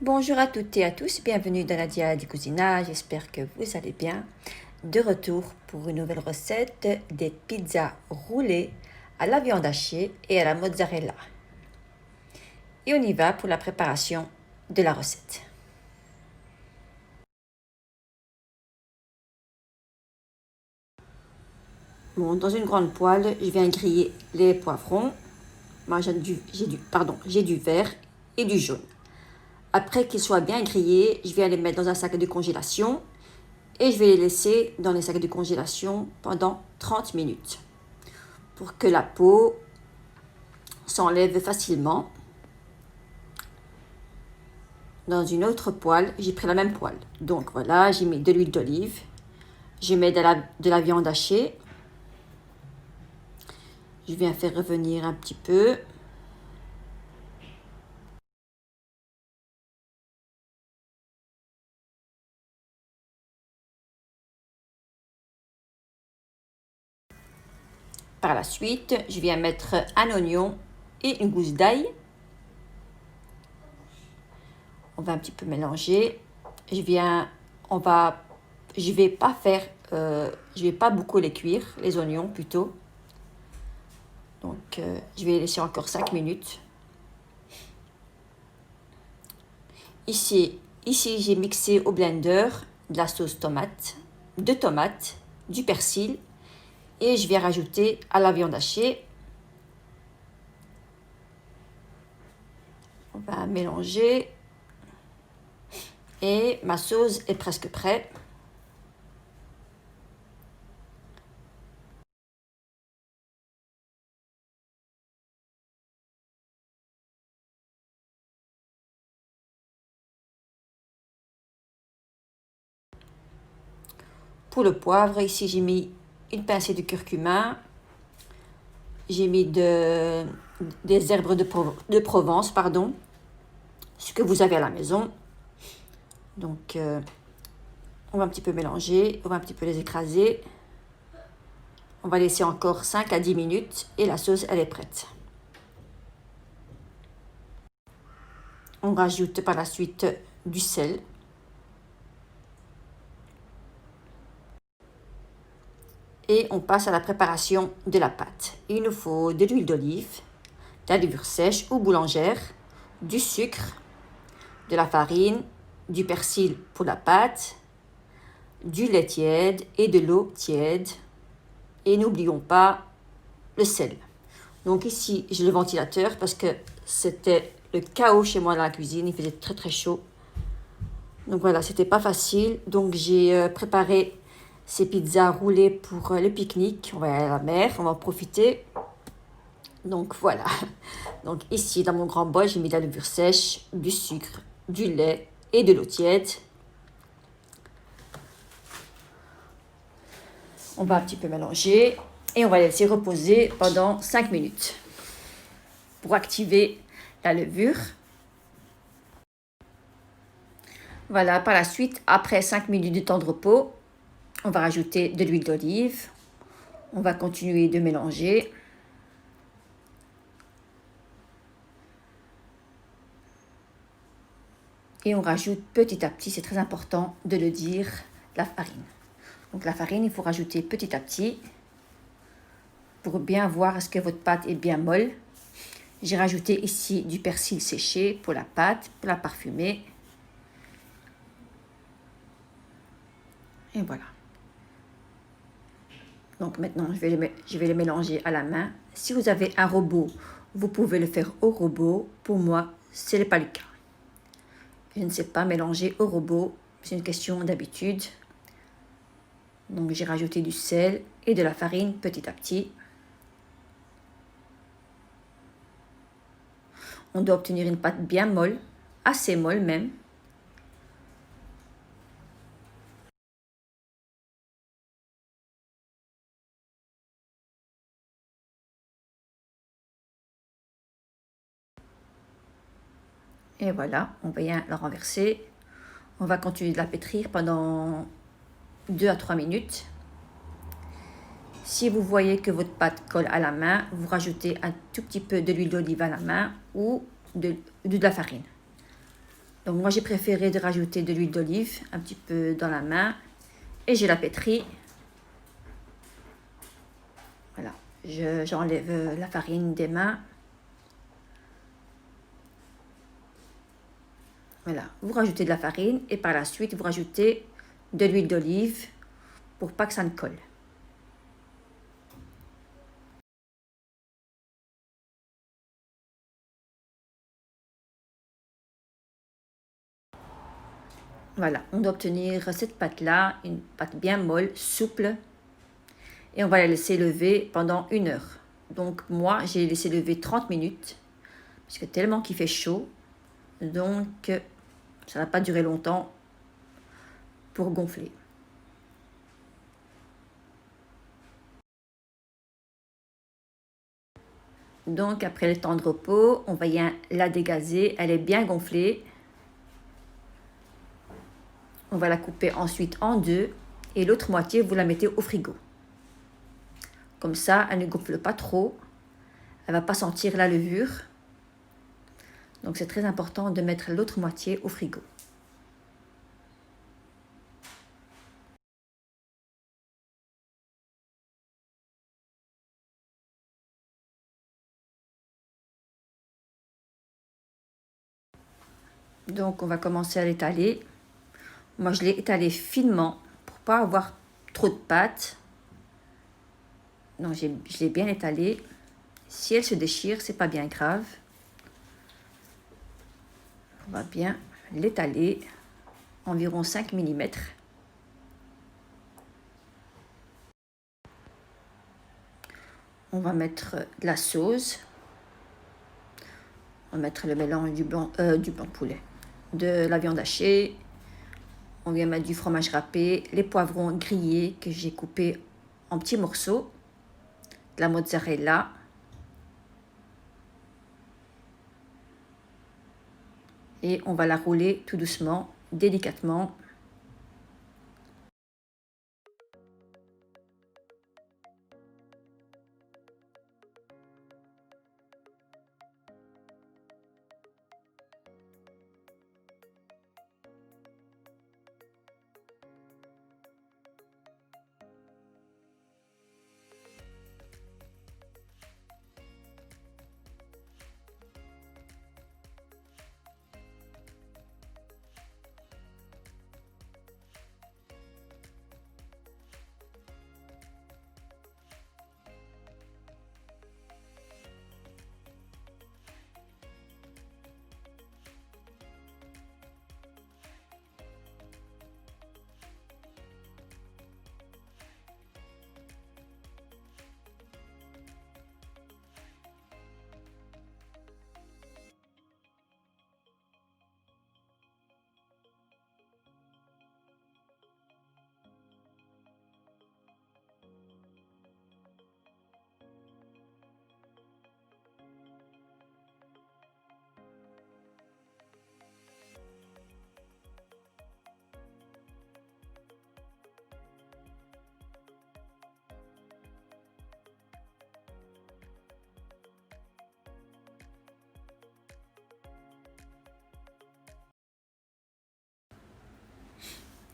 Bonjour à toutes et à tous, bienvenue dans la Dia di Cucina, j'espère que vous allez bien. De retour pour une nouvelle recette des pizzas roulées à la viande hachée et à la mozzarella. Et on y va pour la préparation de la recette. Bon, dans une grande poêle, je viens griller les poivrons. Moi, j'ai du vert et du jaune. Après qu'ils soient bien grillés, je viens les mettre dans un sac de congélation et je vais les laisser dans les sacs de congélation pendant 30 minutes pour que la peau s'enlève facilement. Dans une autre poêle, j'ai pris la même poêle. Donc voilà, j'ai mis de l'huile d'olive, je mets de la viande hachée. Je viens faire revenir un petit peu. Par la suite, je viens mettre un oignon et une gousse d'ail. On va un petit peu mélanger. Je vais pas beaucoup les cuire, les oignons plutôt. Donc, je vais les laisser encore 5 minutes. Ici, j'ai mixé au blender de la sauce tomate, de tomates, du persil et je vais rajouter à la viande hachée. On va mélanger et ma sauce est presque prête. Pour le poivre, ici j'ai mis une pincée de curcuma, j'ai mis des herbes de Provence, pardon, ce que vous avez à la maison. Donc, on va un petit peu mélanger, on va un petit peu les écraser. On va laisser encore 5 à 10 minutes et la sauce, elle est prête. On rajoute par la suite du sel. Et on passe à la préparation de la pâte. Il nous faut de l'huile d'olive, de la levure sèche ou boulangère, du sucre, de la farine, du persil pour la pâte, du lait tiède et de l'eau tiède. Et n'oublions pas le sel. Donc ici, j'ai le ventilateur parce que c'était le chaos chez moi dans la cuisine. Il faisait très très chaud. Donc voilà, c'était pas facile. Donc j'ai préparé ces pizzas roulées pour le pique-nique. On va aller à la mer, on va en profiter. Donc voilà. Donc ici, dans mon grand bol, j'ai mis de la levure sèche, du sucre, du lait et de l'eau tiède. On va un petit peu mélanger et on va laisser reposer pendant 5 minutes pour activer la levure. Voilà, par la suite, après 5 minutes de temps de repos, on va rajouter de l'huile d'olive. On va continuer de mélanger. Et on rajoute petit à petit, c'est très important de le dire, la farine. Donc la farine, il faut rajouter petit à petit pour bien voir est-ce que votre pâte est bien molle. J'ai rajouté ici du persil séché pour la pâte, pour la parfumer. Et voilà. Donc maintenant, je vais les mélanger à la main. Si vous avez un robot, vous pouvez le faire au robot. Pour moi, ce n'est pas le cas. Je ne sais pas mélanger au robot. C'est une question d'habitude. Donc j'ai rajouté du sel et de la farine petit à petit. On doit obtenir une pâte bien molle, assez molle même. Et voilà, on vient la renverser. On va continuer de la pétrir pendant 2 à 3 minutes. Si vous voyez que votre pâte colle à la main, vous rajoutez un tout petit peu de l'huile d'olive à la main ou de la farine. Donc moi j'ai préféré de rajouter de l'huile d'olive un petit peu dans la main et je la pétris. Voilà, j'enlève la farine des mains. Voilà, vous rajoutez de la farine et par la suite vous rajoutez de l'huile d'olive pour pas que ça ne colle. Voilà, on doit obtenir cette pâte-là, une pâte bien molle, souple. Et on va la laisser lever pendant 1 heure. Donc moi, j'ai laissé lever 30 minutes, parce que tellement qu'il fait chaud. Donc, ça n'a pas duré longtemps pour gonfler. Donc, après le temps de repos, on va la dégazer. Elle est bien gonflée. On va la couper ensuite en deux. Et l'autre moitié, vous la mettez au frigo. Comme ça, elle ne gonfle pas trop. Elle ne va pas sentir la levure. Donc, c'est très important de mettre l'autre moitié au frigo. Donc, on va commencer à l'étaler. Moi, je l'ai étalé finement pour pas avoir trop de pâte. Donc, je l'ai bien étalé. Si elle se déchire, c'est pas bien grave. On va bien l'étaler environ 5 mm. On va mettre de la sauce. On va mettre le mélange du blanc de poulet, de la viande hachée. On vient mettre du fromage râpé, les poivrons grillés que j'ai coupés en petits morceaux, de la mozzarella. Et on va la rouler tout doucement, délicatement.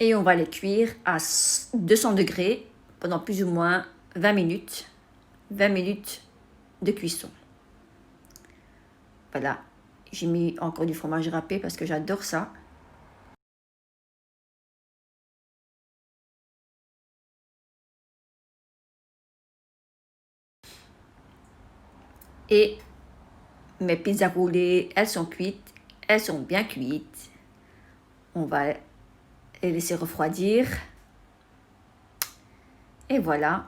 Et on va les cuire à 200 degrés pendant plus ou moins 20 minutes. 20 minutes de cuisson. Voilà, j'ai mis encore du fromage râpé parce que j'adore ça. Et mes pizzas roulées, elles sont cuites, elles sont bien cuites. On va les laisser refroidir. Et voilà.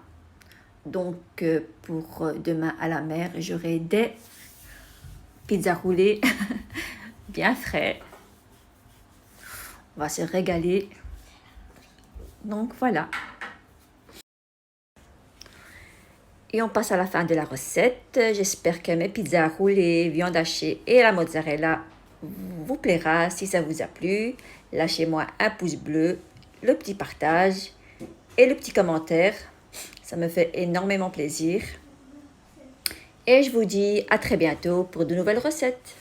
Donc, pour demain à la mer, j'aurai des pizzas roulées bien frais. On va se régaler. Donc, voilà. Et on passe à la fin de la recette. J'espère que mes pizzas roulées, viande hachée et la mozzarella vous plaira. Si ça vous a plu, lâchez-moi un pouce bleu, le petit partage et le petit commentaire. Ça me fait énormément plaisir. Et je vous dis à très bientôt pour de nouvelles recettes.